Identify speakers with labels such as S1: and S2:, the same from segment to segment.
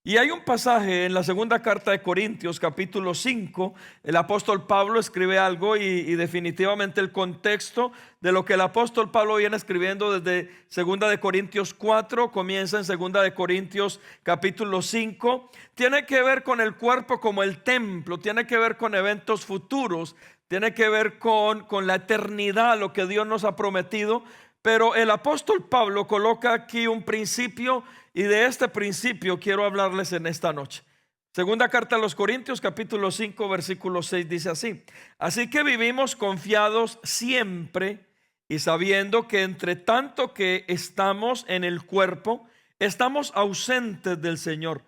S1: Y hay un pasaje en la segunda carta de Corintios, capítulo 5, el apóstol Pablo escribe algo y definitivamente el contexto de lo que el apóstol Pablo viene escribiendo desde segunda de Corintios 4, comienza en segunda de Corintios capítulo 5, tiene que ver con el cuerpo como el templo, tiene que ver con eventos futuros, tiene que ver con la eternidad, lo que Dios nos ha prometido. Pero el apóstol Pablo coloca aquí un principio y de este principio quiero hablarles en esta noche. Segunda carta a los Corintios capítulo 5 versículo 6 dice así: así que vivimos confiados siempre y sabiendo que entre tanto que estamos en el cuerpo, estamos ausentes del Señor.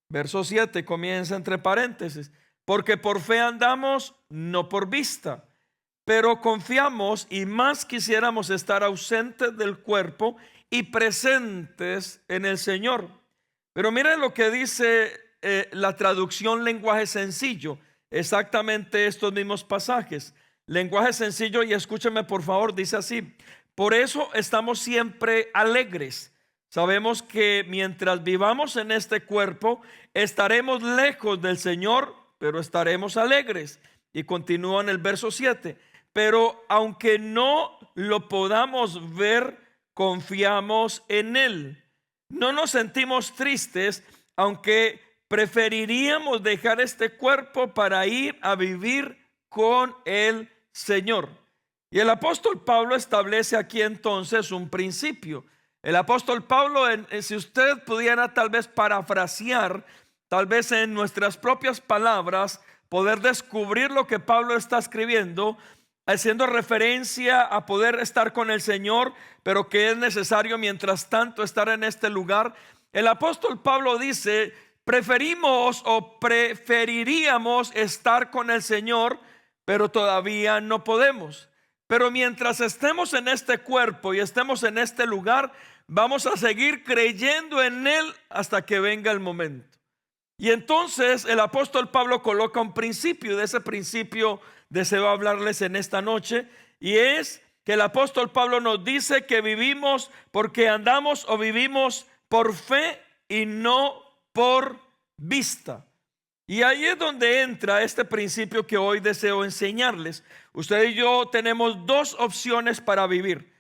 S1: Verso 7 comienza entre paréntesis: porque por fe andamos, no por vista. Pero confiamos y más quisiéramos estar ausentes del cuerpo y presentes en el Señor. Pero miren lo que dice la traducción lenguaje sencillo, exactamente estos mismos pasajes. Lenguaje sencillo, y escúcheme por favor, dice así: por eso estamos siempre alegres. Sabemos que mientras vivamos en este cuerpo, estaremos lejos del Señor, pero estaremos alegres. Y continúa en el verso 7. Pero aunque no lo podamos ver, confiamos en Él. No nos sentimos tristes, aunque preferiríamos dejar este cuerpo para ir a vivir con el Señor. Y el apóstol Pablo establece aquí entonces un principio. El apóstol Pablo, si usted pudiera tal vez parafrasear, tal vez en nuestras propias palabras, poder descubrir lo que Pablo está escribiendo, haciendo referencia a poder estar con el Señor, pero que es necesario mientras tanto estar en este lugar. El apóstol Pablo dice: preferimos o preferiríamos estar con el Señor, pero todavía no podemos. Pero mientras estemos en este cuerpo y estemos en este lugar, vamos a seguir creyendo en Él hasta que venga el momento. Y entonces el apóstol Pablo coloca un principio, y de ese principio deseo hablarles en esta noche, y es que el apóstol Pablo nos dice que vivimos porque andamos o vivimos por fe y no por vista. Y ahí es donde entra este principio que hoy deseo enseñarles. Usted y yo tenemos dos opciones para vivir.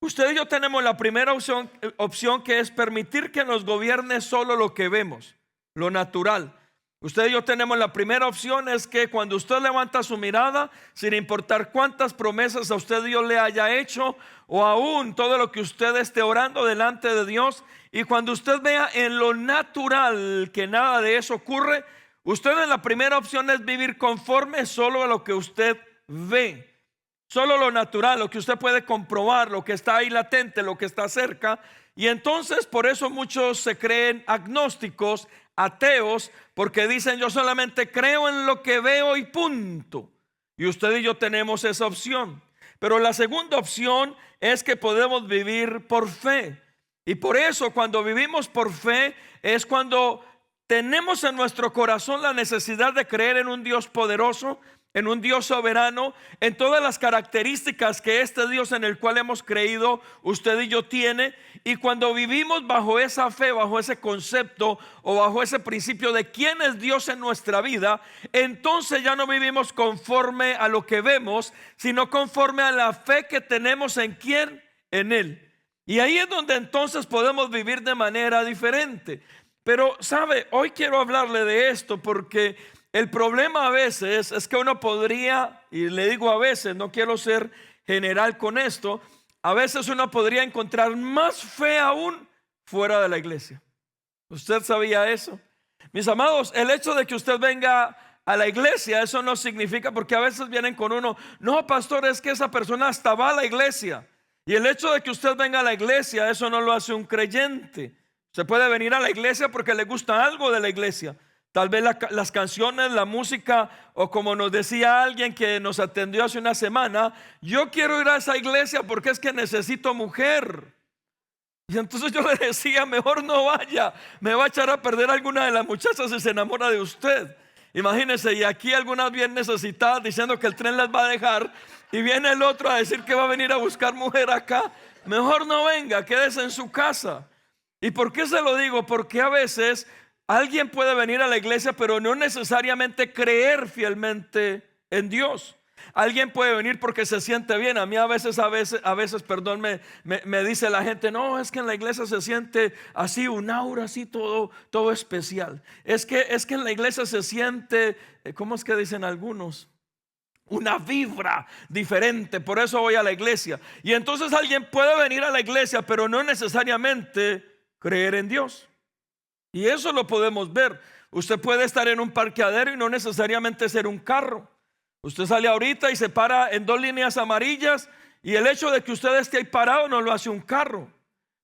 S1: Usted y yo tenemos la primera opción que es permitir que nos gobierne solo lo que vemos, lo natural. Usted y yo tenemos la primera opción, es que cuando usted levanta su mirada, sin importar cuántas promesas a usted Dios le haya hecho, o aún todo lo que usted esté orando delante de Dios, y cuando usted vea en lo natural que nada de eso ocurre, usted en la primera opción es vivir conforme solo a lo que usted ve, solo lo natural, lo que usted puede comprobar, lo que está ahí latente, lo que está cerca. Y entonces por eso muchos se creen agnósticos, ateos, porque dicen: yo solamente creo en lo que veo y punto. Y usted y yo tenemos esa opción. Pero la segunda opción es que podemos vivir por fe. Y por eso cuando vivimos por fe es cuando tenemos en nuestro corazón la necesidad de creer en un Dios poderoso, en un Dios soberano, en todas las características que este Dios en el cual hemos creído usted y yo tiene. Y cuando vivimos bajo esa fe, bajo ese concepto o bajo ese principio de quién es Dios en nuestra vida, entonces ya no vivimos conforme a lo que vemos, sino conforme a la fe que tenemos en quién, en Él. Y ahí es donde entonces podemos vivir de manera diferente. Pero sabe, hoy quiero hablarle de esto porque el problema a veces es que uno podría, y le digo a veces, no quiero ser general con esto, a veces uno podría encontrar más fe aún fuera de la iglesia. ¿Usted sabía eso? Mis amados, el hecho de que usted venga a la iglesia, eso no significa, porque a veces vienen con uno: no, pastor, es que esa persona hasta va a la iglesia. Y el hecho de que usted venga a la iglesia, eso no lo hace un creyente. Usted puede venir a la iglesia porque le gusta algo de la iglesia. Tal vez las canciones, la música, o como nos decía alguien que nos atendió hace una semana: yo quiero ir a esa iglesia porque es que necesito mujer. Y entonces yo le decía: mejor no vaya, me va a echar a perder alguna de las muchachas si se enamora de usted. Imagínense, y aquí algunas bien necesitadas diciendo que el tren las va a dejar, y viene el otro a decir que va a venir a buscar mujer acá. Mejor no venga, quédese en su casa. ¿Y por qué se lo digo? Porque a veces alguien puede venir a la iglesia, pero no necesariamente creer fielmente en Dios. Alguien puede venir porque se siente bien. A mí a veces, perdón, me dice la gente, no, es que en la iglesia se siente así, un aura así, todo especial. Es que en la iglesia se siente, ¿cómo es que dicen algunos? Una vibra diferente, por eso voy a la iglesia. Y entonces alguien puede venir a la iglesia, pero no necesariamente creer en Dios. Y eso lo podemos ver. Usted puede estar en un parqueadero y no necesariamente ser un carro. Usted sale ahorita y se para en 2 líneas amarillas, y el hecho de que usted esté ahí parado no lo hace un carro.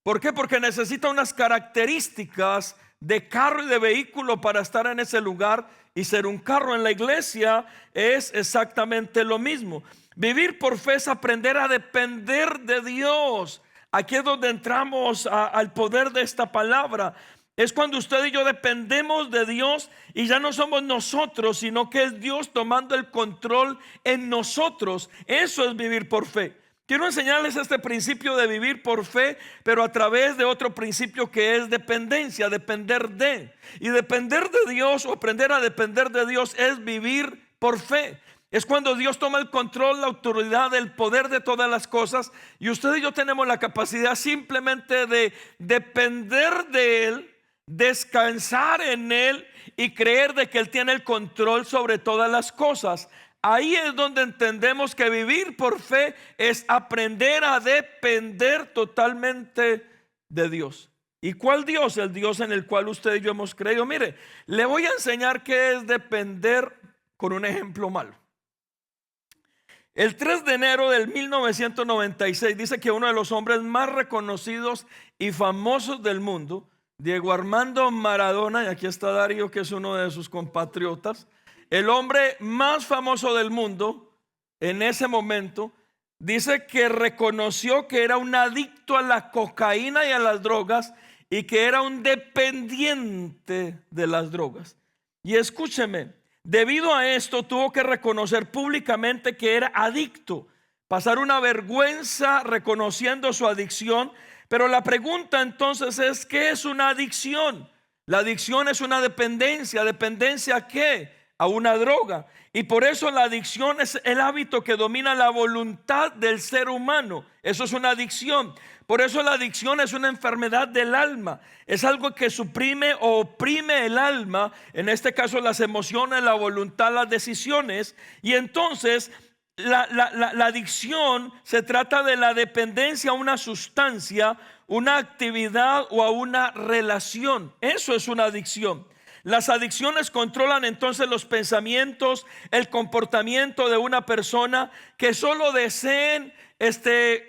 S1: ¿Por qué? Porque necesita unas características de carro y de vehículo para estar en ese lugar y ser un carro. En la iglesia es exactamente lo mismo. Vivir por fe es aprender a depender de Dios. Aquí es donde entramos al poder de esta palabra. Es cuando usted y yo dependemos de Dios y ya no somos nosotros, sino que es Dios tomando el control en nosotros. Eso es vivir por fe. Quiero enseñarles este principio de vivir por fe, pero a través de otro principio que es dependencia, depender de. Y depender de Dios o aprender a depender de Dios es vivir por fe. Es cuando Dios toma el control, la autoridad, el poder de todas las cosas, y usted y yo tenemos la capacidad simplemente de depender de Él, descansar en Él y creer de que Él tiene el control sobre todas las cosas. Ahí es donde entendemos que vivir por fe es aprender a depender totalmente de Dios. ¿Y cuál Dios? El Dios en el cual usted y yo hemos creído. Mire, le voy a enseñar qué es depender con un ejemplo malo. El 3 de enero del 1996 dice que uno de los hombres más reconocidos y famosos del mundo, Diego Armando Maradona, y aquí está Darío, que es uno de sus compatriotas, el hombre más famoso del mundo en ese momento, dice que reconoció que era un adicto a la cocaína y a las drogas y que era un dependiente de las drogas. Y escúcheme, debido a esto tuvo que reconocer públicamente que era adicto, pasar una vergüenza reconociendo su adicción. Pero la pregunta entonces es, ¿qué es una adicción? La adicción es una dependencia. ¿Dependencia a qué? A una droga. Y por eso la adicción es el hábito que domina la voluntad del ser humano. Eso es una adicción. Por eso la adicción es una enfermedad del alma. Es algo que suprime o oprime el alma. En este caso las emociones, la voluntad, las decisiones. Y entonces la adicción se trata de la dependencia a una sustancia, una actividad o a una relación. Eso es una adicción. Las adicciones controlan entonces los pensamientos, el comportamiento de una persona que solo deseen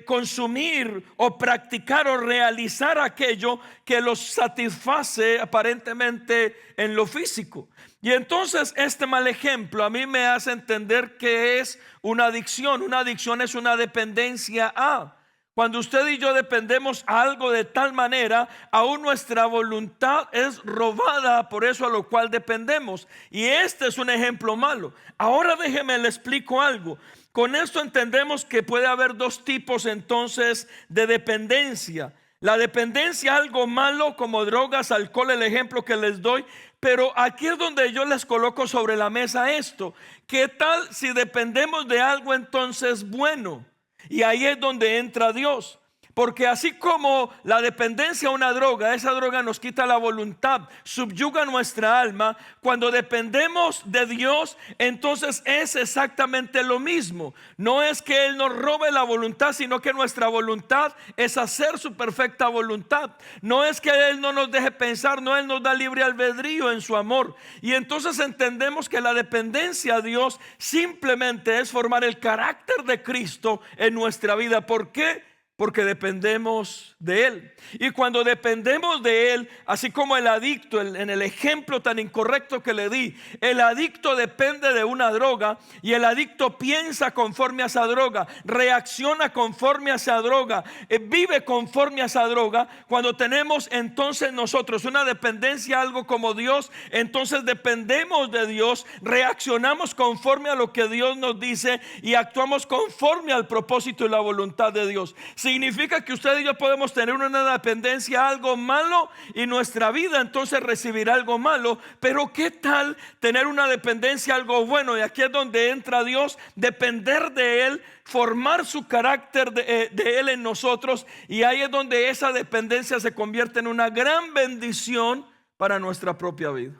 S1: consumir o practicar o realizar aquello que los satisface aparentemente en lo físico. Y entonces este mal ejemplo a mí me hace entender que es una adicción. Una adicción es una dependencia a. Cuando usted y yo dependemos a algo de tal manera, aún nuestra voluntad es robada por eso a lo cual dependemos. Y este es un ejemplo malo. Ahora déjeme le explico algo. Con esto entendemos que puede haber 2 tipos entonces de dependencia. La dependencia a algo malo como drogas, alcohol, el ejemplo que les doy. Pero aquí es donde yo les coloco sobre la mesa esto. ¿Qué tal si dependemos de algo entonces bueno? Y ahí es donde entra Dios. Porque así como la dependencia a una droga, esa droga nos quita la voluntad, subyuga nuestra alma. Cuando dependemos de Dios, entonces es exactamente lo mismo. No es que Él nos robe la voluntad, sino que nuestra voluntad es hacer su perfecta voluntad. No es que Él no nos deje pensar, no, Él nos da libre albedrío en su amor. Y entonces entendemos que la dependencia a Dios simplemente es formar el carácter de Cristo en nuestra vida. ¿Por qué? Porque dependemos de Él. Y cuando dependemos de Él, así como el adicto, en el ejemplo tan incorrecto que le di, el adicto depende de una droga y el adicto piensa conforme a esa droga, reacciona conforme a esa droga, vive conforme a esa droga. Cuando tenemos entonces nosotros una dependencia a algo como Dios, entonces dependemos de Dios, reaccionamos conforme a lo que Dios nos dice y actuamos conforme al propósito y la voluntad de Dios. Si significa que usted y yo podemos tener una dependencia a algo malo y nuestra vida entonces recibirá algo malo. Pero ¿qué tal tener una dependencia a algo bueno? Y aquí es donde entra Dios, depender de Él, formar su carácter de Él en nosotros, y ahí es donde esa dependencia se convierte en una gran bendición para nuestra propia vida.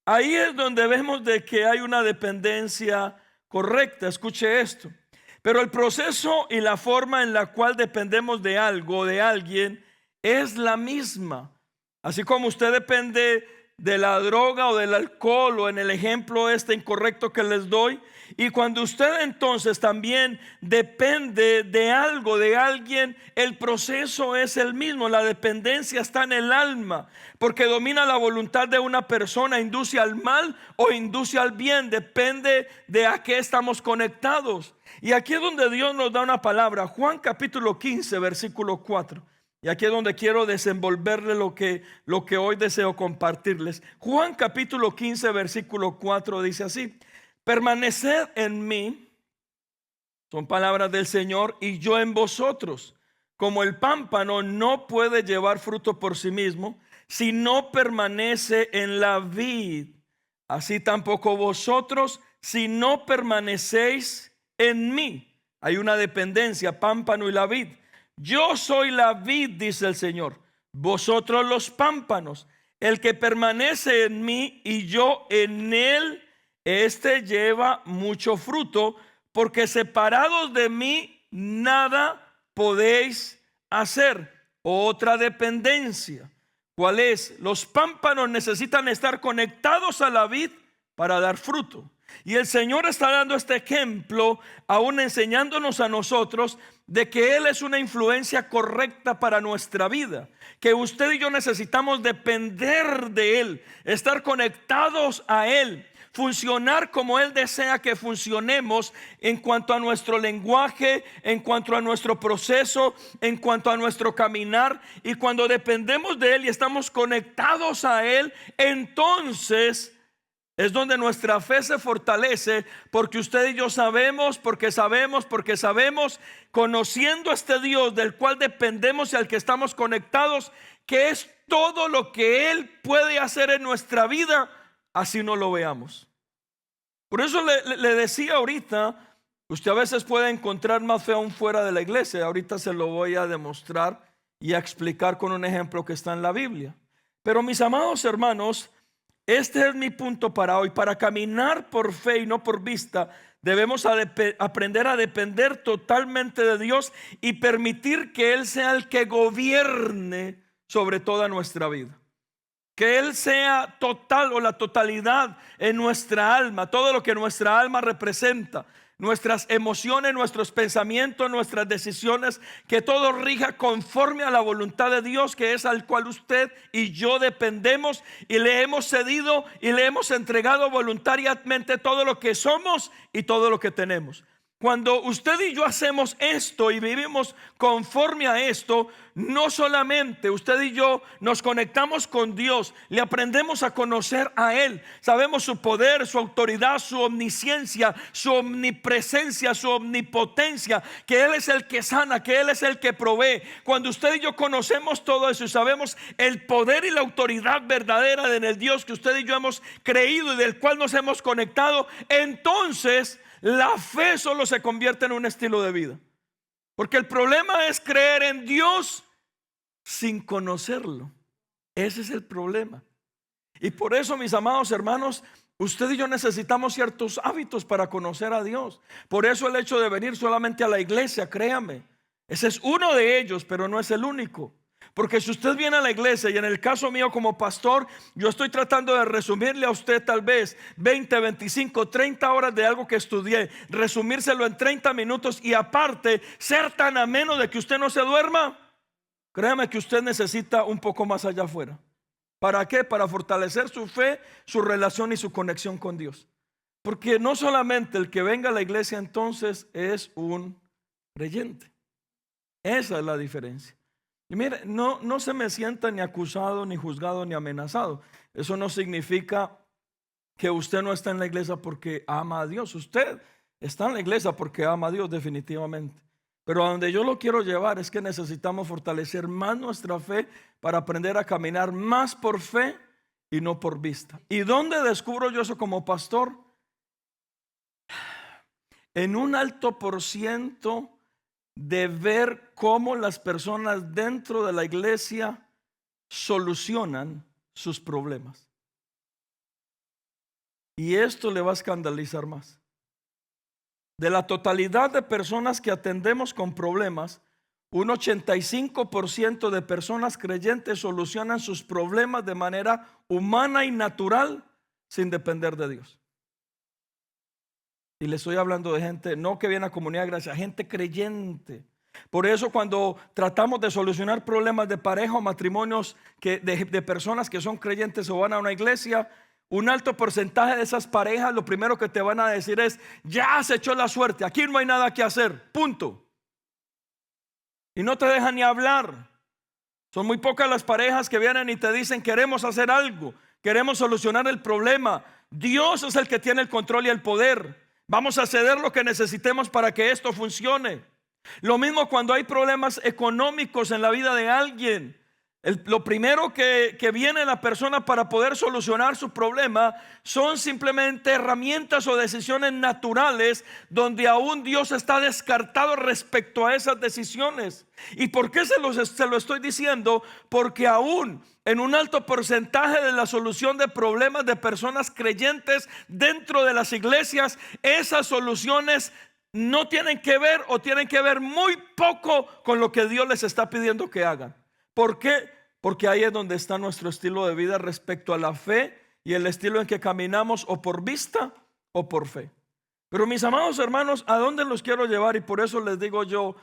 S1: Ahí es donde vemos de que hay una dependencia correcta. Escuche esto. Pero el proceso y la forma en la cual dependemos de algo, de alguien, es la misma. Así como usted depende de la droga o del alcohol, o en el ejemplo incorrecto que les doy, y cuando usted entonces también depende de algo, de alguien, el proceso es el mismo. La dependencia está en el alma, porque domina la voluntad de una persona, induce al mal o induce al bien, depende de a qué estamos conectados. Y aquí es donde Dios nos da una palabra, Juan capítulo 15, versículo 4. Y aquí es donde quiero desenvolverle lo que hoy deseo compartirles. Juan capítulo 15, versículo 4 dice así: permaneced en mí, son palabras del Señor, y yo en vosotros. Como el pámpano no puede llevar fruto por sí mismo si no permanece en la vid, así tampoco vosotros si no permanecéis en mí. Hay una dependencia, pámpano y la vid. Yo soy la vid, dice el Señor, vosotros los pámpanos. El que permanece en mí y yo en él, este lleva mucho fruto, porque separados de mí nada podéis hacer. Otra dependencia, ¿cuál es? Los pámpanos necesitan estar conectados a la vid para dar fruto. Y el Señor está dando este ejemplo, aún enseñándonos a nosotros de que Él es una influencia correcta para nuestra vida, que usted y yo necesitamos depender de Él, estar conectados a Él, funcionar como Él desea que funcionemos en cuanto a nuestro lenguaje, en cuanto a nuestro proceso, en cuanto a nuestro caminar. Y cuando dependemos de Él y estamos conectados a Él, entonces es donde nuestra fe se fortalece, porque usted y yo sabemos, conociendo a este Dios del cual dependemos y al que estamos conectados, que es todo lo que Él puede hacer en nuestra vida, así no lo veamos. Por eso le decía ahorita, usted a veces puede encontrar más fe aún fuera de la iglesia. Ahorita se lo voy a demostrar y a explicar con un ejemplo que está en la Biblia. Pero mis amados hermanos, este es mi punto para hoy. Para caminar por fe y no por vista, debemos aprender a depender totalmente de Dios y permitir que Él sea el que gobierne sobre toda nuestra vida. Que Él sea total o la totalidad en nuestra alma, todo lo que nuestra alma representa, nuestras emociones, nuestros pensamientos, nuestras decisiones, que todo rija conforme a la voluntad de Dios, que es al cual usted y yo dependemos, y le hemos cedido y le hemos entregado voluntariamente todo lo que somos y todo lo que tenemos. Cuando usted y yo hacemos esto y vivimos conforme a esto, no solamente usted y yo nos conectamos con Dios, le aprendemos a conocer a Él, sabemos su poder, su autoridad, su omnisciencia, su omnipresencia, su omnipotencia, que Él es el que sana, que Él es el que provee. Cuando usted y yo conocemos todo eso y sabemos el poder y la autoridad verdadera en el Dios que usted y yo hemos creído y del cual nos hemos conectado, entonces la fe solo se convierte en un estilo de vida. Porque el problema es creer en Dios sin conocerlo. Ese es el problema. Y por eso, mis amados hermanos, usted y yo necesitamos ciertos hábitos para conocer a Dios. Por eso el hecho de venir solamente a la iglesia, créame, ese es uno de ellos, pero no es el único. Porque si usted viene a la iglesia, y en el caso mío como pastor, yo estoy tratando de resumirle a usted tal vez 20, 25, 30 horas de algo que estudié, resumírselo en 30 minutos y aparte ser tan ameno de que usted no se duerma. Créame que usted necesita un poco más allá afuera. ¿Para qué? Para fortalecer su fe, su relación y su conexión con Dios. Porque no solamente el que venga a la iglesia entonces es un creyente. Esa es la diferencia. Y mire, no se me sienta ni acusado, ni juzgado, ni amenazado. Eso no significa que usted no está en la iglesia porque ama a Dios. Usted está en la iglesia porque ama a Dios definitivamente. Pero a donde yo lo quiero llevar es que necesitamos fortalecer más nuestra fe para aprender a caminar más por fe y no por vista. ¿Y dónde descubro yo eso como pastor? En un alto por ciento de ver cómo las personas dentro de la iglesia solucionan sus problemas. Y esto le va a escandalizar más. De la totalidad de personas que atendemos con problemas, un 85% de personas creyentes solucionan sus problemas de manera humana y natural sin depender de Dios. Y le estoy hablando de gente no que viene a Comunidad de Gracia, gente creyente. Por eso cuando tratamos de solucionar problemas de pareja o matrimonios de personas que son creyentes o van a una iglesia, un alto porcentaje de esas parejas lo primero que te van a decir es: ya se echó la suerte, aquí no hay nada que hacer, punto. Y no te dejan ni hablar. Son muy pocas las parejas que vienen y te dicen: queremos hacer algo, queremos solucionar el problema. Dios es el que tiene el control y el poder. Vamos a ceder lo que necesitemos para que esto funcione. Lo mismo cuando hay problemas económicos en la vida de alguien. Lo primero que viene la persona para poder solucionar su problema son simplemente herramientas o decisiones naturales donde aún Dios está descartado respecto a esas decisiones. ¿Y por qué se lo estoy diciendo? Porque aún en un alto porcentaje de la solución de problemas de personas creyentes dentro de las iglesias, esas soluciones no tienen que ver o tienen que ver muy poco con lo que Dios les está pidiendo que hagan. ¿Por qué? Porque ahí es donde está nuestro estilo de vida respecto a la fe y el estilo en que caminamos, o por vista o por fe. Pero mis amados hermanos, ¿a dónde los quiero llevar? Y por eso les digo yo,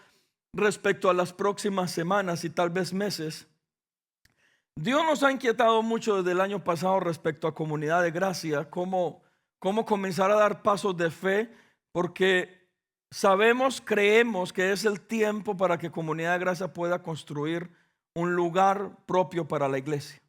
S1: respecto a las próximas semanas y tal vez meses, Dios nos ha inquietado mucho desde el año pasado respecto a Comunidad de Gracia, cómo comenzar a dar pasos de fe, porque creemos que es el tiempo para que Comunidad de Gracia pueda construir un lugar propio para la iglesia.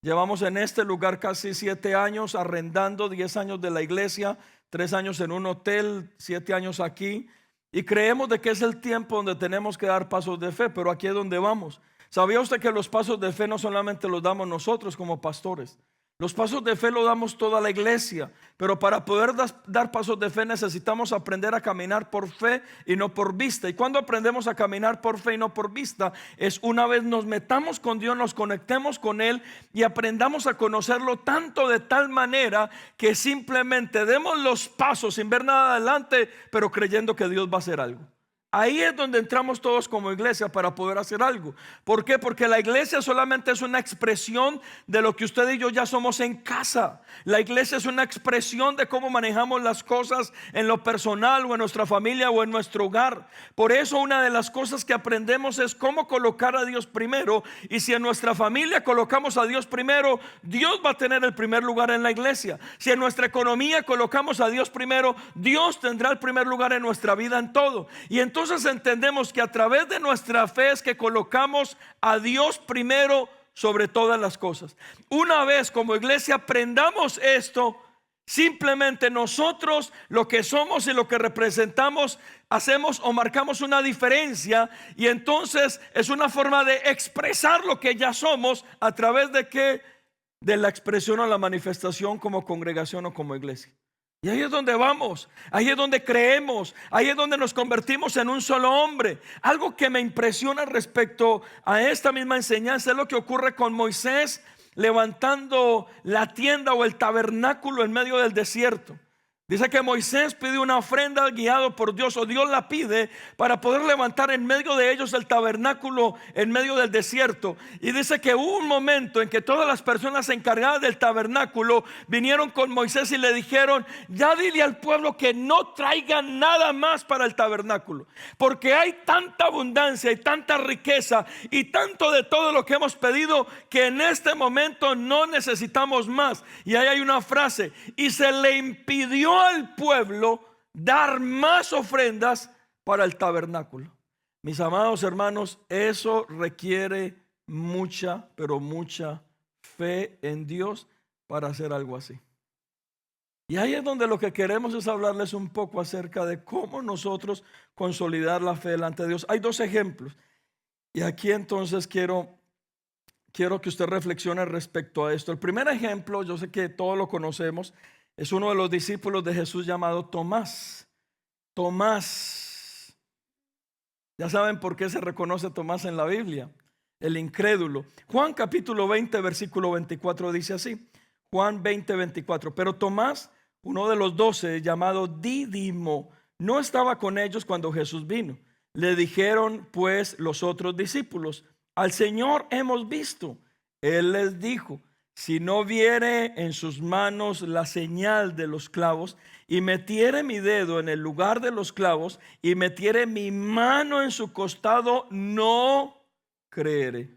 S1: Llevamos en este lugar casi 7 años arrendando, 10 años de la iglesia, 3 años en un hotel, 7 años aquí, y creemos de que es el tiempo donde tenemos que dar pasos de fe. Pero aquí es donde vamos. ¿Sabía usted que los pasos de fe no solamente los damos nosotros como pastores? Los pasos de fe los damos toda la iglesia, pero para poder dar pasos de fe necesitamos aprender a caminar por fe y no por vista. Y cuando aprendemos a caminar por fe y no por vista, es una vez nos metamos con Dios, nos conectemos con Él y aprendamos a conocerlo tanto de tal manera que simplemente demos los pasos sin ver nada adelante, pero creyendo que Dios va a hacer algo. Ahí es donde entramos todos como iglesia para poder hacer algo. ¿Por qué? Porque la iglesia solamente es una expresión de lo que usted y yo ya somos en casa. La iglesia es una expresión de cómo manejamos las cosas en lo personal o en nuestra familia o en nuestro hogar. Por eso una de las cosas que aprendemos es cómo colocar a Dios primero. Y si en nuestra familia colocamos a Dios primero, Dios va a tener el primer lugar en la iglesia. Si en nuestra economía colocamos a Dios primero, Dios tendrá el primer lugar en nuestra vida en todo. Y entonces entendemos que a través de nuestra fe es que colocamos a Dios primero sobre todas las cosas. Una vez como iglesia aprendamos esto, simplemente nosotros lo que somos y lo que representamos hacemos o marcamos una diferencia, y entonces es una forma de expresar lo que ya somos a través de qué, de la expresión o la manifestación como congregación o como iglesia. Y ahí es donde vamos, ahí es donde creemos, ahí es donde nos convertimos en un solo hombre. Algo que me impresiona respecto a esta misma enseñanza es lo que ocurre con Moisés levantando la tienda o el tabernáculo en medio del desierto. Dice que Moisés pide una ofrenda guiado por Dios, o Dios la pide para poder levantar en medio de ellos el tabernáculo en medio del desierto. Y dice que hubo un momento en que todas las personas encargadas del tabernáculo vinieron con Moisés y le dijeron: ya dile al pueblo que no traigan nada más para el tabernáculo, porque hay tanta abundancia y tanta riqueza y tanto de todo lo que hemos pedido que en este momento no necesitamos más. Y ahí hay una frase: y se le impidió al pueblo dar más ofrendas para el tabernáculo. Mis amados hermanos, eso requiere mucha, pero mucha fe en Dios para hacer algo así. Y ahí es donde lo que queremos es hablarles un poco acerca de cómo nosotros consolidar la fe delante de Dios. Hay dos ejemplos. Y aquí entonces quiero que usted reflexione respecto a esto. El primer ejemplo, yo sé que todos lo conocemos, es uno de los discípulos de Jesús llamado Tomás. Tomás. Ya saben por qué se reconoce Tomás en la Biblia. El incrédulo. Juan capítulo 20, versículo 24 dice así. Juan 20, 24. Pero Tomás, uno de los 12, llamado Dídimo, no estaba con ellos cuando Jesús vino. Le dijeron pues los otros discípulos: al Señor hemos visto. Él les dijo: si no viere en sus manos la señal de los clavos, y metiere mi dedo en el lugar de los clavos, y metiere mi mano en su costado, no creeré.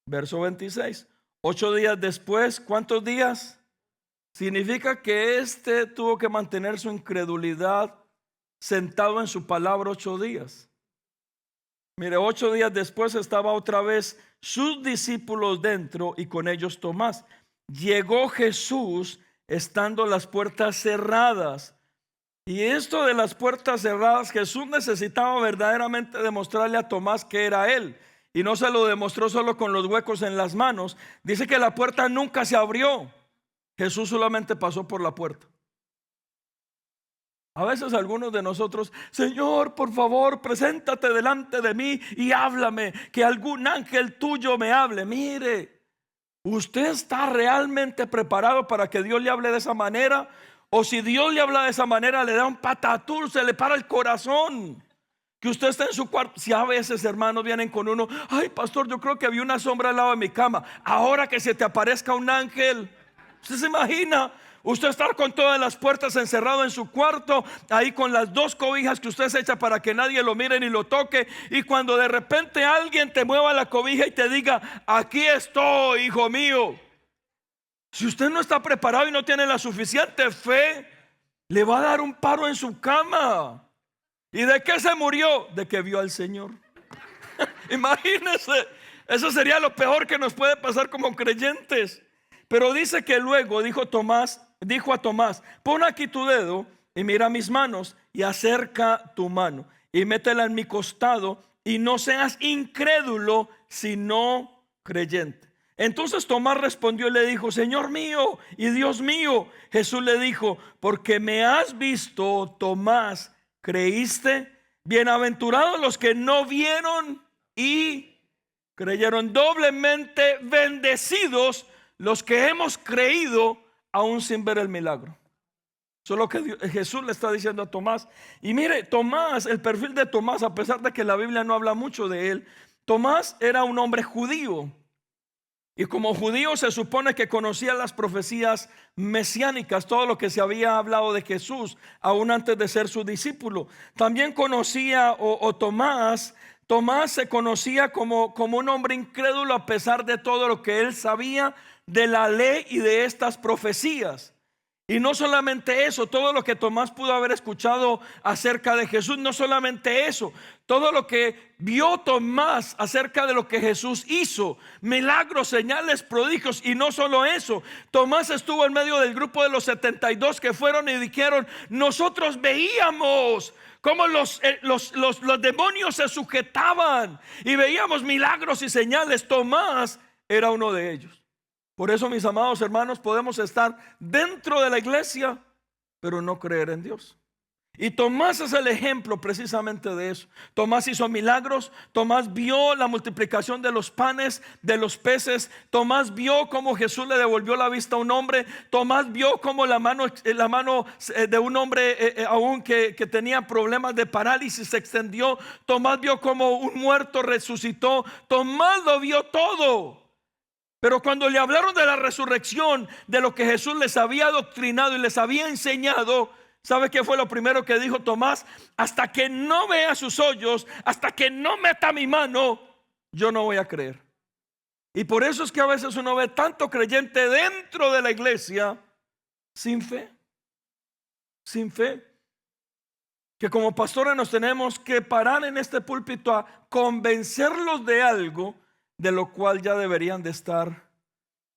S1: Verso 26. 8 días después, ¿cuántos días? Significa que tuvo que mantener su incredulidad sentado en su palabra 8 días. Mire, 8 días después estaba otra vez sus discípulos dentro y con ellos Tomás. Llegó Jesús estando las puertas cerradas. Y esto de las puertas cerradas, Jesús necesitaba verdaderamente demostrarle a Tomás que era él. Y no se lo demostró solo con los huecos en las manos. Dice que la puerta nunca se abrió. Jesús solamente pasó por la puerta. A veces algunos de nosotros: Señor, por favor, preséntate delante de mí y háblame, que algún ángel tuyo me hable. Mire, ¿usted está realmente preparado para que Dios le hable de esa manera? O si Dios le habla de esa manera, le da un patatúr, se le para el corazón. Que usted está en su cuarto. Si a veces, hermanos, vienen con uno: ay, pastor, yo creo que había una sombra al lado de mi cama. Ahora que se te aparezca un ángel, ¿usted se imagina usted estar con todas las puertas encerrado en su cuarto, ahí con las 2 cobijas que usted se echa para que nadie lo mire ni lo toque, y cuando de repente alguien te mueva la cobija y te diga: aquí estoy, hijo mío? Si usted no está preparado y no tiene la suficiente fe, le va a dar un paro en su cama. ¿Y de qué se murió? De que vio al Señor. Imagínese, eso sería lo peor que nos puede pasar como creyentes. Pero dice que luego dijo a Tomás: pon aquí tu dedo y mira mis manos, y acerca tu mano y métela en mi costado, y no seas incrédulo sino creyente. Entonces Tomás respondió y le dijo: Señor mío y Dios mío. Jesús le dijo: porque me has visto, Tomás, ¿creíste? Bienaventurados los que no vieron y creyeron. Doblemente bendecidos los que hemos creído aún sin ver el milagro. Eso es lo que Jesús le está diciendo a Tomás. Y mire, Tomás, el perfil de Tomás, a pesar de que la Biblia no habla mucho de él, Tomás era un hombre judío. Y como judío se supone que conocía las profecías mesiánicas, todo lo que se había hablado de Jesús aún antes de ser su discípulo. También conocía, Tomás se conocía como un hombre incrédulo, a pesar de todo lo que él sabía de la ley y de estas profecías. Y no solamente eso, todo lo que Tomás pudo haber escuchado acerca de Jesús, no solamente eso, todo lo que vio Tomás acerca de lo que Jesús hizo, milagros, señales, prodigios. Y no solo eso, Tomás estuvo en medio del grupo de los 72 que fueron y dijeron: nosotros veíamos cómo los demonios se sujetaban y veíamos milagros y señales. Tomás era uno de ellos. Por eso, mis amados hermanos, podemos estar dentro de la iglesia, pero no creer en Dios. Y Tomás es el ejemplo precisamente de eso. Tomás hizo milagros. Tomás vio la multiplicación de los panes, de los peces. Tomás vio cómo Jesús le devolvió la vista a un hombre. Tomás vio cómo la mano de un hombre aún que tenía problemas de parálisis se extendió. Tomás vio cómo un muerto resucitó. Tomás lo vio todo. Pero cuando le hablaron de la resurrección, de lo que Jesús les había doctrinado y les había enseñado, ¿sabe qué fue lo primero que dijo Tomás? Hasta que no vea sus hoyos, hasta que no meta mi mano, yo no voy a creer. Y por eso es que a veces uno ve tanto creyente dentro de la iglesia sin fe. Sin fe. Que como pastores nos tenemos que parar en este púlpito a convencerlos de algo de lo cual ya deberían de estar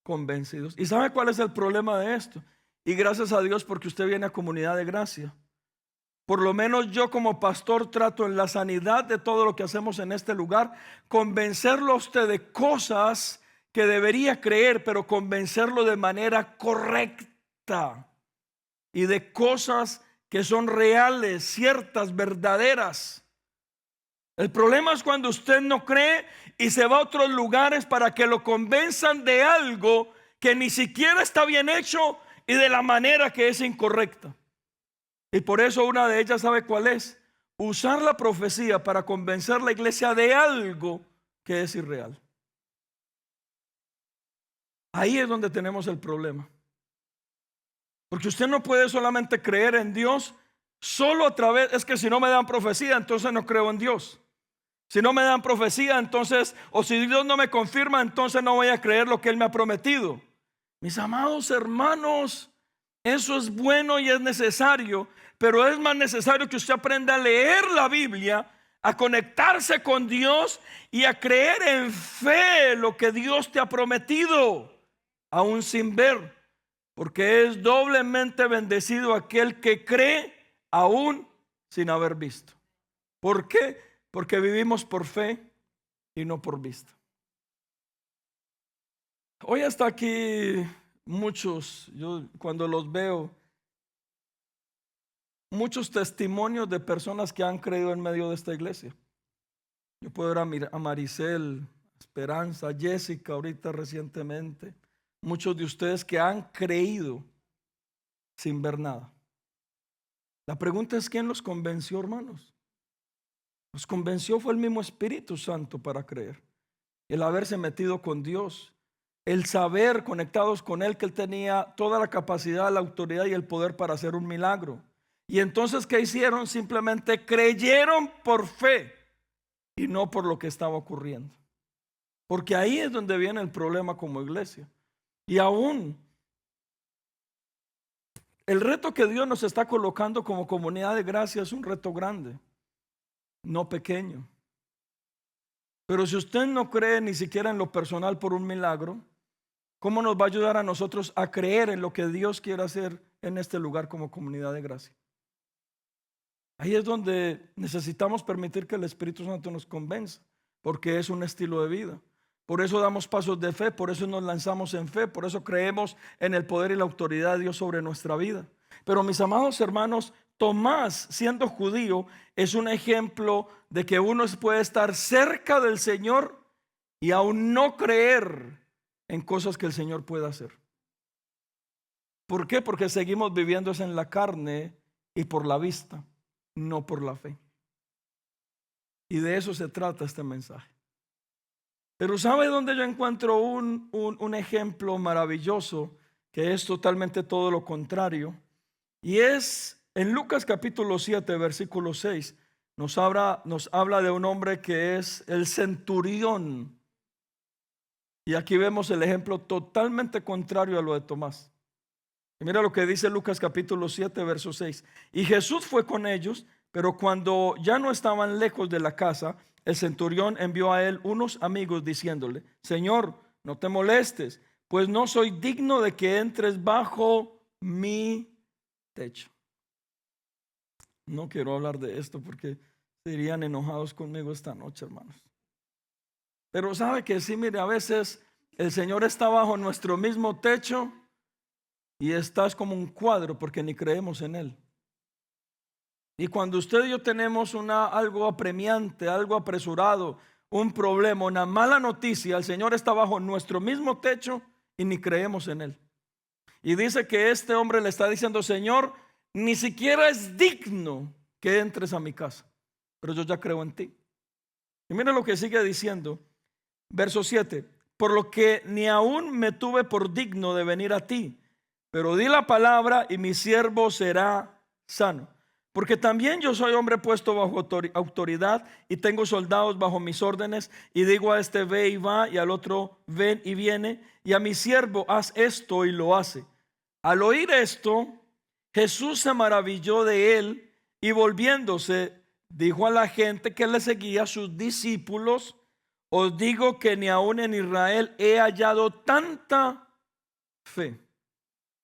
S1: convencidos. ¿Y sabe cuál es el problema de esto? y gracias a Dios porque usted viene a Comunidad de Gracia. Por lo menos yo como pastor trato en la sanidad de todo lo que hacemos en este lugar, convencerlo a usted de cosas que debería creer, pero convencerlo de manera correcta y de cosas que son reales, ciertas, verdaderas. El problema es cuando usted no cree y se va a otros lugares para que lo convenzan de algo que ni siquiera está bien hecho y de la manera que es incorrecta. Y por eso una de ellas, ¿sabe cuál es? Usar la profecía para convencer a la iglesia de algo que es irreal. Ahí es donde tenemos el problema. Porque usted no puede solamente creer en Dios solo a través, es que si no me dan profecía, entonces no creo en Dios. Si no me dan profecía, entonces, o si Dios no me confirma, entonces no voy a creer lo que Él me ha prometido. Mis amados hermanos, eso es bueno y es necesario, pero es más necesario que usted aprenda a leer la Biblia, a conectarse con Dios y a creer en fe lo que Dios te ha prometido, aún sin ver, porque es doblemente bendecido aquel que cree aún sin haber visto. ¿Por qué? Porque vivimos por fe y no por vista. Hoy hasta aquí muchos, yo cuando los veo, muchos testimonios de personas que han creído en medio de esta iglesia. Yo puedo ver a Maricel, Esperanza, Jessica ahorita recientemente. Muchos de ustedes que han creído sin ver nada. La pregunta es, ¿quién los convenció, hermanos? Los convenció fue el mismo Espíritu Santo para creer. El haberse metido con Dios, el saber conectados con Él que Él tenía toda la capacidad, la autoridad y el poder para hacer un milagro. Y entonces, ¿qué hicieron? Simplemente creyeron por fe y no por lo que estaba ocurriendo. Porque ahí es donde viene el problema como iglesia. Y aún el reto que Dios nos está colocando como comunidad de gracia es un reto grande, no pequeño. Pero si usted no cree ni siquiera en lo personal por un milagro, ¿cómo nos va a ayudar a nosotros a creer en lo que Dios quiere hacer en este lugar como comunidad de gracia? Ahí es donde necesitamos permitir que el Espíritu Santo nos convenza, porque es un estilo de vida. Por eso damos pasos de fe, por eso nos lanzamos en fe, por eso creemos en el poder y la autoridad de Dios sobre nuestra vida. Pero mis amados hermanos, Tomás, siendo judío, es un ejemplo de que uno puede estar cerca del Señor y aún no creer en cosas que el Señor puede hacer. ¿Por qué? Porque seguimos viviendo en la carne y por la vista, no por la fe. Y de eso se trata este mensaje. Pero ¿sabe dónde yo encuentro un ejemplo maravilloso que es totalmente todo lo contrario? Y es en Lucas capítulo 7, versículo 6. Nos habla de un hombre que es el centurión. Y aquí vemos el ejemplo totalmente contrario a lo de Tomás. Y mira lo que dice Lucas capítulo 7, verso 6. Y Jesús fue con ellos, pero cuando ya no estaban lejos de la casa, el centurión envió a él unos amigos diciéndole: Señor, no te molestes, pues no soy digno de que entres bajo mi techo. No quiero hablar de esto porque serían enojados conmigo esta noche, hermanos. Pero sabe que sí, mire, a veces el Señor está bajo nuestro mismo techo y estás como un cuadro porque ni creemos en Él. Y cuando usted y yo tenemos algo apremiante, algo apresurado, un problema, una mala noticia, el Señor está bajo nuestro mismo techo y ni creemos en Él. Y dice que este hombre le está diciendo: Señor, ni siquiera es digno que entres a mi casa, pero yo ya creo en ti. Y mira lo que sigue diciendo, verso 7: por lo que ni aún me tuve por digno de venir a ti, pero di la palabra y mi siervo será sano. Porque también yo soy hombre puesto bajo autoridad y tengo soldados bajo mis órdenes, y digo a este: ve y va, y al otro: ven y viene, y a mi siervo: haz esto, y lo hace. Al oír esto, Jesús se maravilló de él, y volviéndose dijo a la gente que le seguía, sus discípulos: os digo que ni aún en Israel he hallado tanta fe.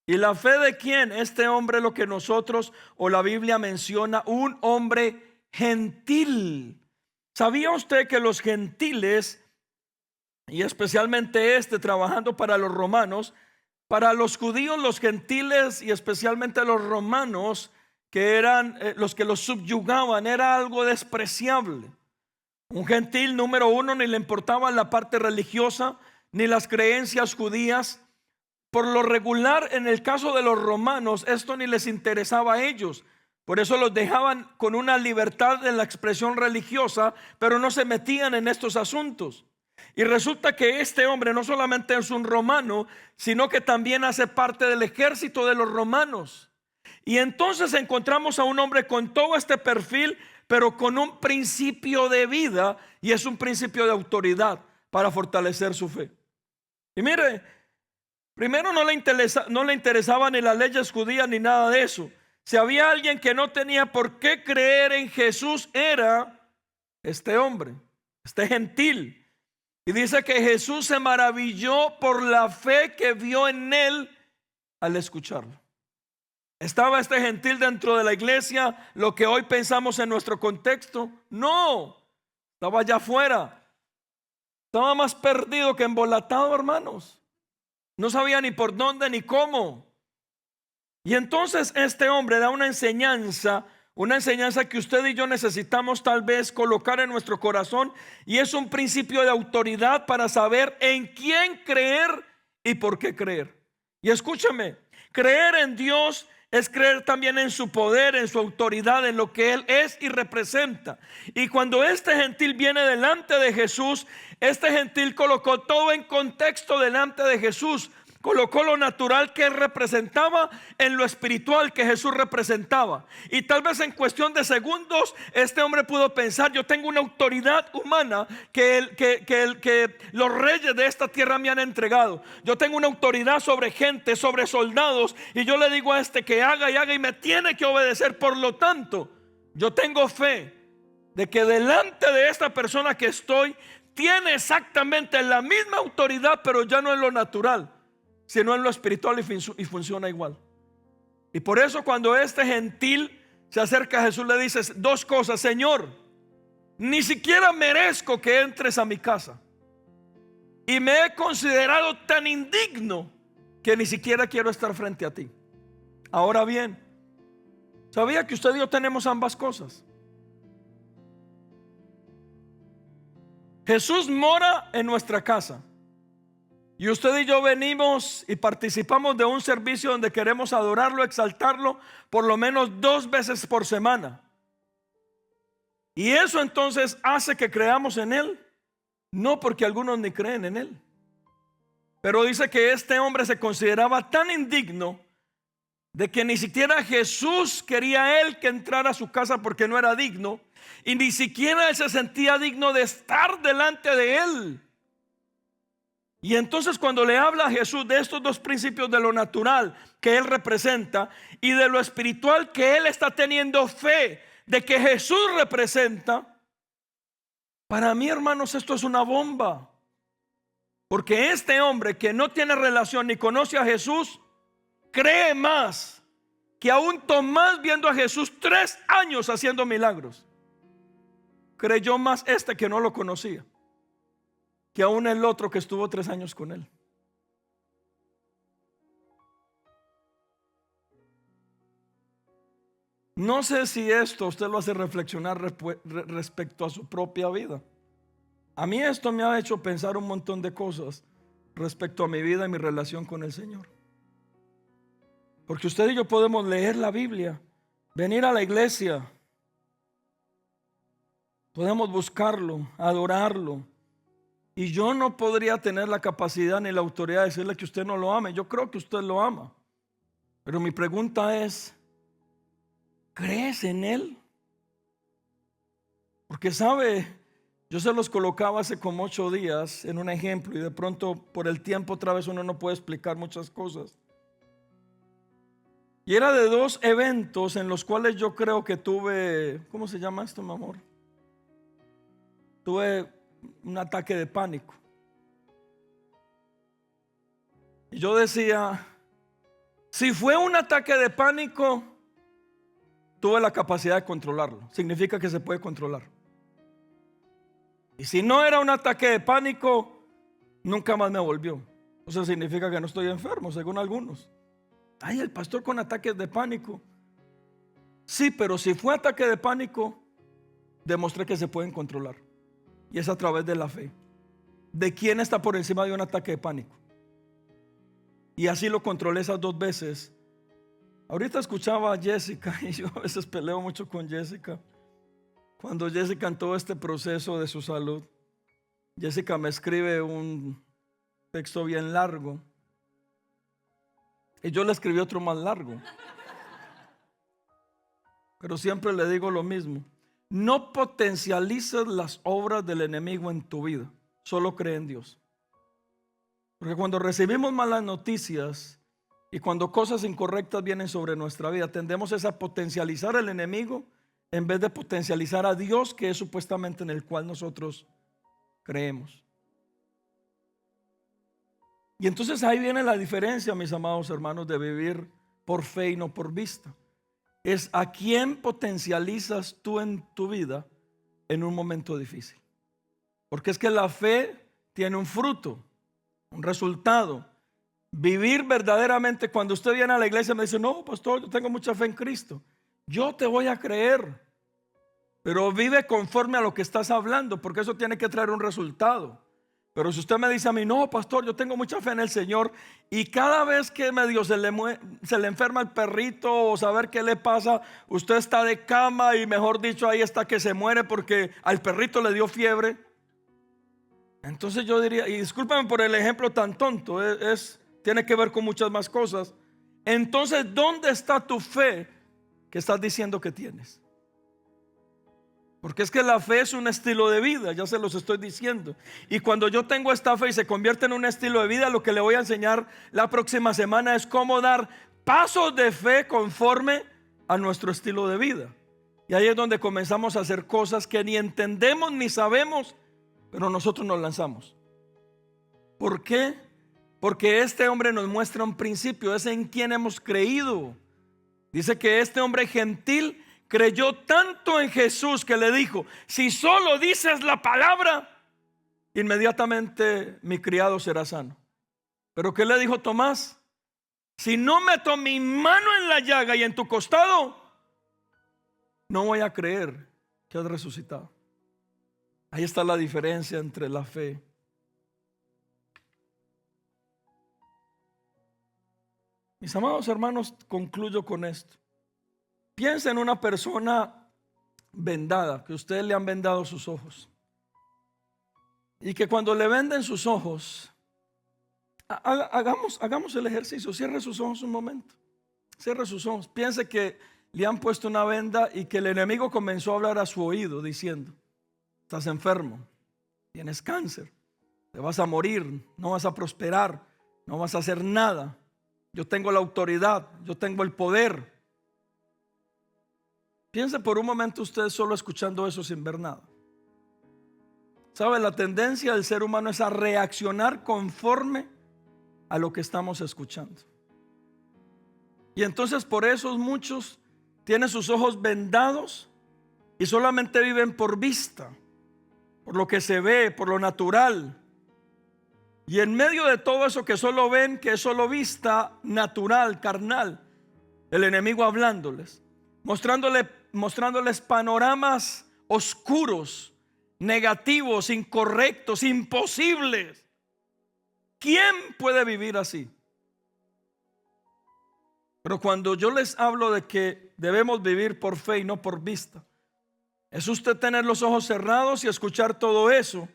S1: ¿Y la fe de quién? Este hombre, lo que nosotros o la Biblia menciona, un hombre gentil. ¿Sabía usted que los gentiles, y especialmente trabajando para los romanos, para los judíos, los gentiles y especialmente los romanos, que eran los que los subyugaban, era algo despreciable? Un gentil, número uno, ni le importaba la parte religiosa ni las creencias judías. Por lo regular, en el caso de los romanos, esto ni les interesaba a ellos. Por eso los dejaban con una libertad en la expresión religiosa, pero no se metían en estos asuntos. Y resulta que este hombre no solamente es un romano, sino que también hace parte del ejército de los romanos. Y entonces encontramos a un hombre con todo este perfil, pero con un principio de vida, y es un principio de autoridad para fortalecer su fe. Y mire, primero no le interesaba ni las leyes judías ni nada de eso. Si había alguien que no tenía por qué creer en Jesús, era este hombre, este gentil. Y dice que Jesús se maravilló por la fe que vio en él al escucharlo. ¿Estaba este gentil dentro de la iglesia, lo que hoy pensamos en nuestro contexto? No, estaba allá afuera. Estaba más perdido que embolatado, hermanos. No sabía ni por dónde ni cómo. Y entonces este hombre da una enseñanza que usted y yo necesitamos tal vez colocar en nuestro corazón, y es un principio de autoridad para saber en quién creer y por qué creer. Y escúchame, creer en Dios es creer también en su poder, en su autoridad, en lo que Él es y representa. Y cuando este gentil viene delante de Jesús, este gentil colocó todo en contexto delante de Jesús. Colocó lo natural que Él representaba en lo espiritual que Jesús representaba. Y tal vez en cuestión de segundos este hombre pudo pensar: yo tengo una autoridad humana que los reyes de esta tierra me han entregado. Yo tengo una autoridad sobre gente, sobre soldados, y yo le digo a este que haga y haga y me tiene que obedecer. Por lo tanto, yo tengo fe de que delante de esta persona que estoy tiene exactamente la misma autoridad, pero ya no en lo natural, sino en lo espiritual, y funciona igual. Y por eso cuando este gentil se acerca a Jesús, le dice dos cosas: Señor, ni siquiera merezco que entres a mi casa, y me he considerado tan indigno que ni siquiera quiero estar frente a ti. Ahora bien, ¿sabía que usted y yo tenemos ambas cosas? Jesús mora en nuestra casa, y usted y yo venimos y participamos de un servicio donde queremos adorarlo, exaltarlo, por lo menos 2 veces por semana. Y eso entonces hace que creamos en Él. No porque algunos ni creen en Él. Pero dice que este hombre se consideraba tan indigno de que ni siquiera Jesús quería él que entrara a su casa porque no era digno. Y ni siquiera él se sentía digno de estar delante de Él. Y entonces cuando le habla a Jesús de estos dos principios, de lo natural que Él representa y de lo espiritual que Él está teniendo fe de que Jesús representa, para mí, hermanos, esto es una bomba. Porque este hombre que no tiene relación ni conoce a Jesús, cree más que aún Tomás, viendo a Jesús 3 años haciendo milagros. Creyó más que no lo conocía que aún el otro que estuvo 3 años con él. No sé si esto usted lo hace reflexionar respecto a su propia vida. A mí esto me ha hecho pensar un montón de cosas respecto a mi vida y mi relación con el Señor. Porque usted y yo podemos leer la Biblia, venir a la iglesia, podemos buscarlo, adorarlo, y yo no podría tener la capacidad ni la autoridad de decirle que usted no lo ame. Yo creo que usted lo ama, pero mi pregunta es: ¿crees en Él? Porque sabe, yo se los colocaba hace como 8 días en un ejemplo, y de pronto por el tiempo otra vez uno no puede explicar muchas cosas. Y era de 2 eventos en los cuales yo creo que tuve, ¿cómo se llama esto, mi amor? Tuve un ataque de pánico. Y yo decía: Si fue un ataque de pánico, tuve la capacidad de controlarlo. Significa que se puede controlar. Y si no era un ataque de pánico, nunca más me volvió. Eso significa que no estoy enfermo, según algunos. Ay, el pastor con ataques de pánico. Sí, pero si fue ataque de pánico, demostré que se pueden controlar. Y es a través de la fe. ¿De quién está por encima de un ataque de pánico? Y así lo controlé esas 2 veces. Ahorita escuchaba a Jessica y yo a veces peleo mucho con Jessica. Cuando Jessica en todo este proceso de su salud, Jessica me escribe un texto bien largo y yo le escribí otro más largo. Pero siempre le digo lo mismo: no potencialices las obras del enemigo en tu vida, solo cree en Dios. Porque cuando recibimos malas noticias y cuando cosas incorrectas vienen sobre nuestra vida, tendemos a potencializar al enemigo en vez de potencializar a Dios, que es supuestamente en el cual nosotros creemos. Y entonces ahí viene la diferencia, mis amados hermanos, de vivir por fe y no por vista. Es a quién potencializas tú en tu vida en un momento difícil. Porque es que la fe tiene un fruto, un resultado. Vivir verdaderamente, cuando usted viene a la iglesia y me dice: no, pastor, yo tengo mucha fe en Cristo. Yo te voy a creer, pero vive conforme a lo que estás hablando, porque eso tiene que traer un resultado. Pero si usted me dice a mí: no, pastor, yo tengo mucha fe en el Señor, y cada vez que medio se le enferma el perrito o saber qué le pasa, usted está de cama y, mejor dicho, ahí está que se muere porque al perrito le dio fiebre. Entonces yo diría, y discúlpame por el ejemplo tan tonto, tiene que ver con muchas más cosas. Entonces, ¿dónde está tu fe que estás diciendo que tienes? Porque es que la fe es un estilo de vida, ya se los estoy diciendo. Y cuando yo tengo esta fe y se convierte en un estilo de vida, lo que le voy a enseñar la próxima semana es cómo dar pasos de fe conforme a nuestro estilo de vida. Y ahí es donde comenzamos a hacer cosas que ni entendemos ni sabemos, pero nosotros nos lanzamos. ¿Por qué? Porque este hombre nos muestra un principio, es en quien hemos creído. Dice que este hombre gentil creyó tanto en Jesús que le dijo: si solo dices la palabra, inmediatamente mi criado será sano. Pero ¿qué le dijo Tomás? Si no meto mi mano en la llaga y en tu costado, no voy a creer que has resucitado. Ahí está la diferencia entre la fe. Mis amados hermanos, concluyo con esto. Piensa en una persona vendada, que ustedes le han vendado sus ojos, y que cuando le venden sus ojos, hagamos el ejercicio. Cierre sus ojos un momento. Cierre sus ojos. Piense que le han puesto una venda y que el enemigo comenzó a hablar a su oído diciendo: estás enfermo, tienes cáncer, te vas a morir, no vas a prosperar, no vas a hacer nada. Yo tengo la autoridad, yo tengo el poder. Piense por un momento usted solo escuchando eso sin ver nada. ¿Sabe? La tendencia del ser humano es a reaccionar conforme a lo que estamos escuchando. Y entonces por eso muchos tienen sus ojos vendados y solamente viven por vista, por lo que se ve, por lo natural. Y en medio de todo eso que solo ven, que es solo vista natural, carnal, el enemigo hablándoles, mostrándoles panoramas oscuros, negativos, incorrectos, imposibles. ¿Quién puede vivir así? Pero cuando yo les hablo de que debemos vivir por fe y no por vista, es usted tener los ojos cerrados y escuchar todo eso,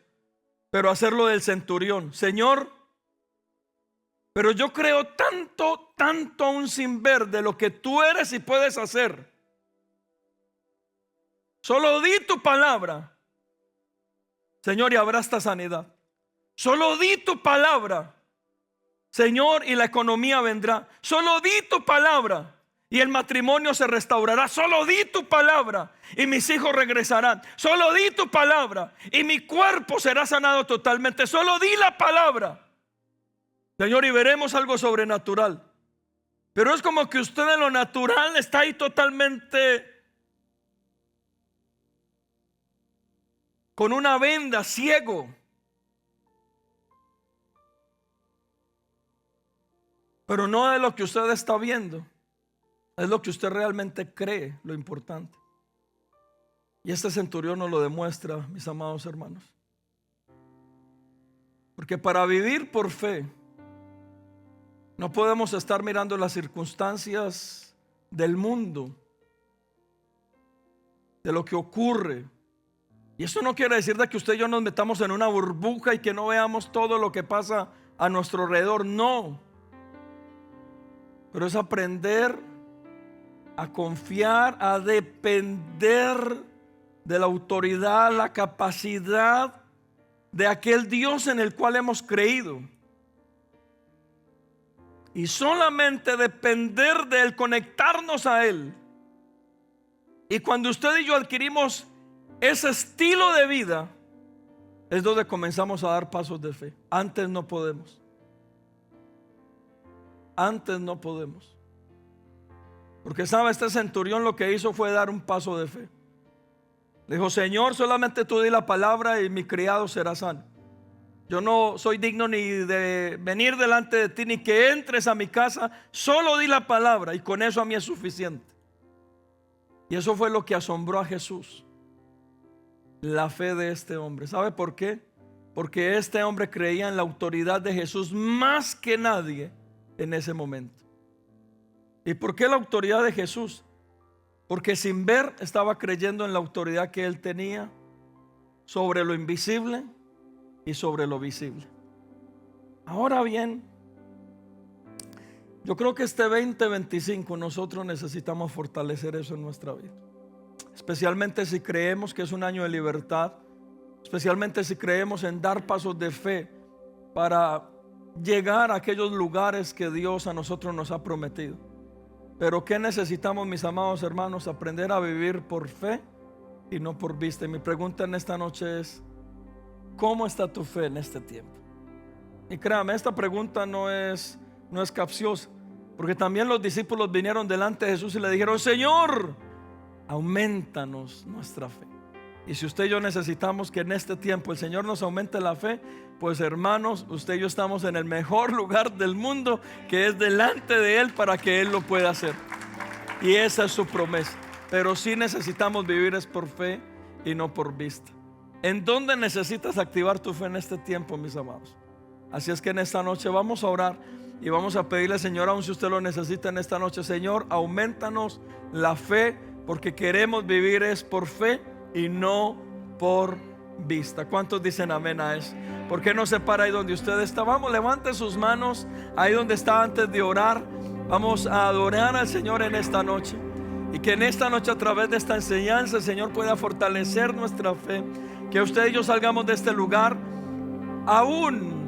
S1: pero hacerlo del centurión. Señor, pero yo creo tanto aún sin ver de lo que tú eres y puedes hacer. Solo di tu palabra, Señor, y habrá esta sanidad. Solo di tu palabra, Señor, y la economía vendrá. Solo di tu palabra y el matrimonio se restaurará. Solo di tu palabra y mis hijos regresarán. Solo di tu palabra y mi cuerpo será sanado totalmente. Solo di la palabra, Señor, y veremos algo sobrenatural. Pero es como que usted en lo natural está ahí totalmente con una venda, ciego. Pero no es lo que usted está viendo, es lo que usted realmente cree, lo importante. Y este centurión nos lo demuestra, mis amados hermanos. Porque para vivir por fe, no podemos estar mirando las circunstancias del mundo, de lo que ocurre. Y eso no quiere decir de que usted y yo nos metamos en una burbuja y que no veamos todo lo que pasa a nuestro alrededor. No. Pero es aprender a confiar, a depender de la autoridad, la capacidad de aquel Dios en el cual hemos creído. Y solamente depender de Él, conectarnos a Él. Y cuando usted y yo adquirimos ese estilo de vida, es donde comenzamos a dar pasos de fe. Antes no podemos. Antes no podemos. Porque sabe, este centurión lo que hizo fue dar un paso de fe. Le dijo: Señor, solamente tú di la palabra y mi criado será sano. Yo no soy digno ni de venir delante de ti, ni que entres a mi casa. Solo di la palabra y con eso a mí es suficiente. Y eso fue lo que asombró a Jesús, la fe de este hombre. ¿Sabe por qué? Porque este hombre creía en la autoridad de Jesús más que nadie en ese momento. ¿Y por qué la autoridad de Jesús? Porque sin ver estaba creyendo en la autoridad que él tenía sobre lo invisible y sobre lo visible. Ahora bien, yo creo que este 2025 nosotros necesitamos fortalecer eso en nuestra vida. Especialmente si creemos que es un año de libertad, especialmente si creemos en dar pasos de fe para llegar a aquellos lugares que Dios a nosotros nos ha prometido. Pero ¿qué necesitamos, mis amados hermanos? Aprender a vivir por fe y no por vista. Y mi pregunta en esta noche es: ¿cómo está tu fe en este tiempo? Y créame, esta pregunta no es capciosa, porque también los discípulos vinieron delante de Jesús y le dijeron: Señor, aumentanos nuestra fe. Y si usted y yo necesitamos que en este tiempo el Señor nos aumente la fe, pues hermanos, usted y yo estamos en el mejor lugar del mundo, que es delante de Él, para que Él lo pueda hacer. Y esa es su promesa. Pero sí necesitamos vivir es por fe y no por vista. ¿En dónde necesitas activar tu fe en este tiempo, mis amados? Así es que en esta noche vamos a orar y vamos a pedirle al Señor, aun si usted lo necesita en esta noche: Señor, aumentanos la fe, porque queremos vivir es por fe y no por vista. ¿Cuántos dicen amén a eso? ¿Por qué no se para ahí donde usted está? Vamos, levante sus manos ahí donde está antes de orar. Vamos a adorar al Señor en esta noche. Y que en esta noche, a través de esta enseñanza, el Señor pueda fortalecer nuestra fe. Que usted y yo salgamos de este lugar aún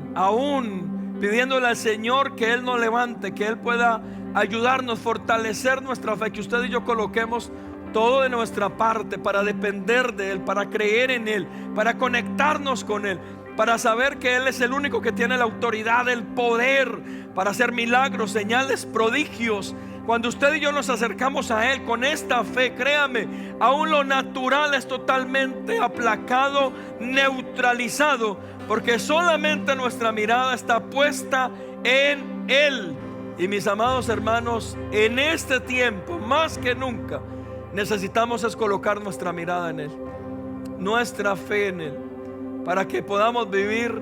S1: pidiéndole al Señor que Él nos levante, que Él pueda ayudarnos, fortalecer nuestra fe. Que usted y yo coloquemos todo de nuestra parte para depender de Él, para creer en Él, para conectarnos con Él, para saber que Él es el único que tiene la autoridad, el poder para hacer milagros, señales, prodigios. Cuando usted y yo nos acercamos a Él con esta fe, créame, aún lo natural es totalmente aplacado, neutralizado, porque solamente nuestra mirada está puesta en Él. Y mis amados hermanos, en este tiempo, más que nunca, necesitamos es colocar nuestra mirada en Él, nuestra fe en Él, para que podamos vivir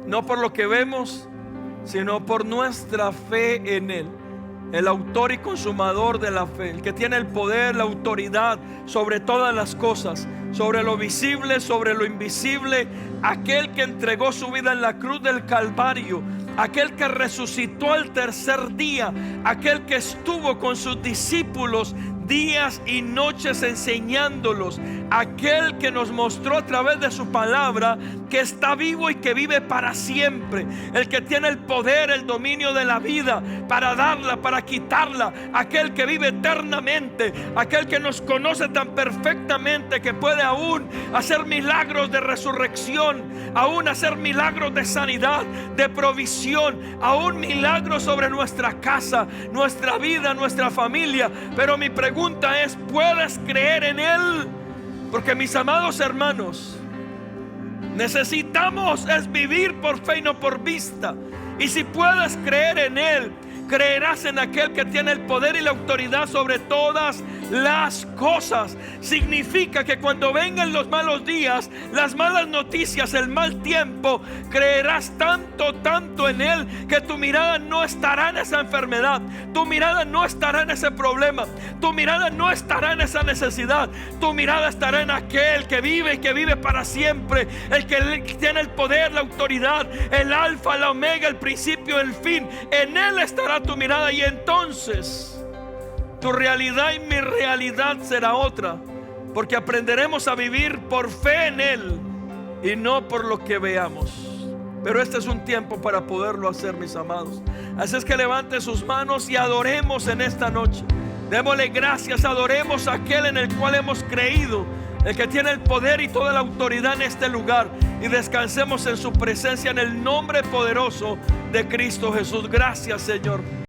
S1: no por lo que vemos, sino por nuestra fe en Él, el autor y consumador de la fe, el que tiene el poder, la autoridad sobre todas las cosas, sobre lo visible, sobre lo invisible, aquel que entregó su vida en la cruz del Calvario, aquel que resucitó al tercer día, aquel que estuvo con sus discípulos días y noches enseñándolos aquel que nos mostró a través de su palabra que está vivo y que vive para siempre, el que tiene el poder, el dominio de la vida para darla, para quitarla, aquel que vive eternamente, aquel que nos conoce tan perfectamente que puede aún hacer milagros de resurrección, aún hacer milagros de sanidad, de provisión, aún milagros sobre nuestra casa, nuestra vida, nuestra familia. Pero mi pregunta es, ¿puedes creer en Él? Porque mis amados hermanos, necesitamos es vivir por fe y no por vista. Y si puedes creer en Él, creerás en aquel que tiene el poder y la autoridad sobre todas las cosas. Significa que cuando vengan los malos días, las malas noticias, el mal tiempo, creerás tanto en Él que tu mirada no estará en esa enfermedad, tu mirada no estará en ese problema, tu mirada no estará en esa necesidad, tu mirada estará en aquel que vive y que vive para siempre, el que tiene el poder, la autoridad, el alfa, la omega, el principio, el fin. En Él estará tu mirada, y entonces tu realidad y mi realidad será otra, porque aprenderemos a vivir por fe en Él y no por lo que veamos. Pero este es un tiempo para poderlo hacer, mis amados. Así es que levante sus manos y adoremos en esta noche. Démosle gracias, adoremos a aquel en el cual hemos creído, el que tiene el poder y toda la autoridad en este lugar, y descansemos en su presencia en el nombre poderoso de Cristo Jesús. Gracias, Señor.